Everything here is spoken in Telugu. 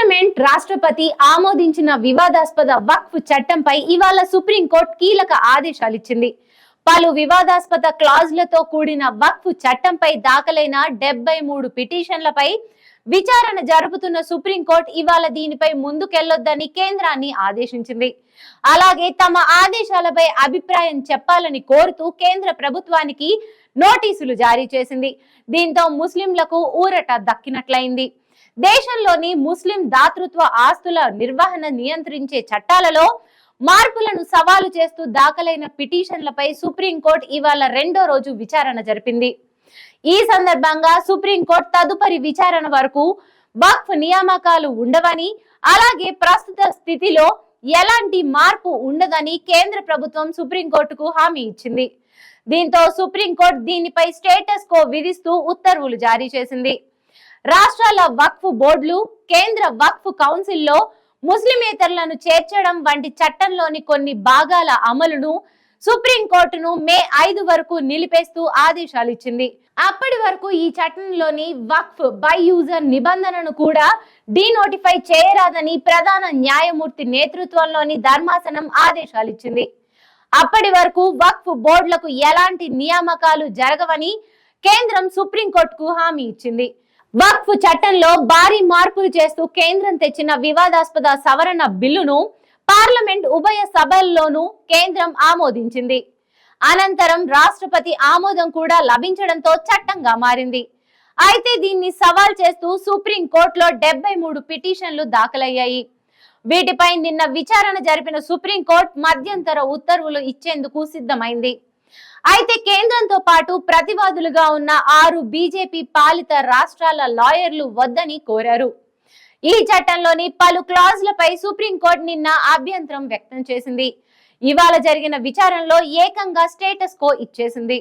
పార్లమెంట్ రాష్ట్రపతి ఆమోదించిన వివాదాస్పద వక్ఫ్ చట్టంపై ఇవాళ సుప్రీంకోర్టు కీలక ఆదేశాలిచ్చింది. పలు వివాదాస్పద క్లాజులతో కూడిన వక్ఫ్ చట్టంపై దాఖలైన 73 పిటిషన్లపై విచారణ జరుపుతున్న సుప్రీంకోర్టు ఇవాళ దీనిపై ముందుకెళ్లొద్దని కేంద్రాన్ని ఆదేశించింది. అలాగే తమ ఆదేశాలపై అభిప్రాయం చెప్పాలని కోరుతూ కేంద్ర ప్రభుత్వానికి నోటీసులు జారీ చేసింది. దీంతో ముస్లింలకు ఊరట దక్కినట్లయింది. దేశంలోని ముస్లిం దాతృత్వ ఆస్తుల నిర్వహణ నియంత్రించే చట్టాలలో మార్పులను సవాలు చేస్తూ దాఖలైన పిటిషన్లపై సుప్రీంకోర్టు ఇవాళ రెండో రోజు విచారణ జరిపింది. ఈ సందర్భంగా సుప్రీంకోర్టు తదుపరి విచారణ వరకు వక్ఫ్ నియామకాలు ఉండవని, అలాగే ప్రస్తుత స్థితిలో ఎలాంటి మార్పు ఉండదని కేంద్ర ప్రభుత్వం సుప్రీంకోర్టుకు హామీ ఇచ్చింది. దీంతో సుప్రీంకోర్టు దీనిపై స్టేటస్ కో విధిస్తూ ఉత్తర్వులు జారీ చేసింది. రాష్ట్రాల వక్ఫ్ బోర్డులు, కేంద్ర వక్ఫ్ కౌన్సిల్లో ముస్లిమేతరులను చేర్చడం వంటి చట్టంలోని కొన్ని భాగాల అమలును సుప్రీంకోర్టును మే 5 వరకు నిలిపేస్తూ ఆదేశాలు ఇచ్చింది. అప్పటి వరకు ఈ చట్టంలోని వక్ఫ్ బై యూజర్ నిబంధనను కూడా డీనోటిఫై చేయరాదని ప్రధాన న్యాయమూర్తి నేతృత్వంలోని ధర్మాసనం ఆదేశాలు ఇచ్చింది. అప్పటి వరకు వక్ఫ్ బోర్డులకు ఎలాంటి నియామకాలు జరగవని కేంద్రం సుప్రీంకోర్టుకు హామీ ఇచ్చింది. వక్ఫ్ చట్టంలో భారీ మార్పులు చేస్తూ కేంద్రం తెచ్చిన వివాదాస్పద సవరణ బిల్లును పార్లమెంట్ ఉభయ సభల్లోనూ కేంద్రం ఆమోదించింది. అనంతరం రాష్ట్రపతి ఆమోదం కూడా లభించడంతో చట్టంగా మారింది. అయితే దీన్ని సవాల్ చేస్తూ సుప్రీంకోర్టులో 73 పిటిషన్లు దాఖలయ్యాయి. వీటిపై నిన్న విచారణ జరిపిన సుప్రీంకోర్టు మధ్యంతర ఉత్తర్వులు ఇచ్చేందుకు సిద్ధమైంది. అయితే కేంద్రంతో పాటు ప్రతివాదులుగా ఉన్న 6 బీజేపీ పాలిత రాష్ట్రాల లాయర్లు వద్దని కోరారు. ఈ చట్టంలోని పలు క్లాజులపై సుప్రీంకోర్టు నిన్న అభ్యంతరం వ్యక్తం చేసింది. ఇవాళ జరిగిన విచారణలో ఏకంగా స్టేటస్ కో ఇచ్చేసింది.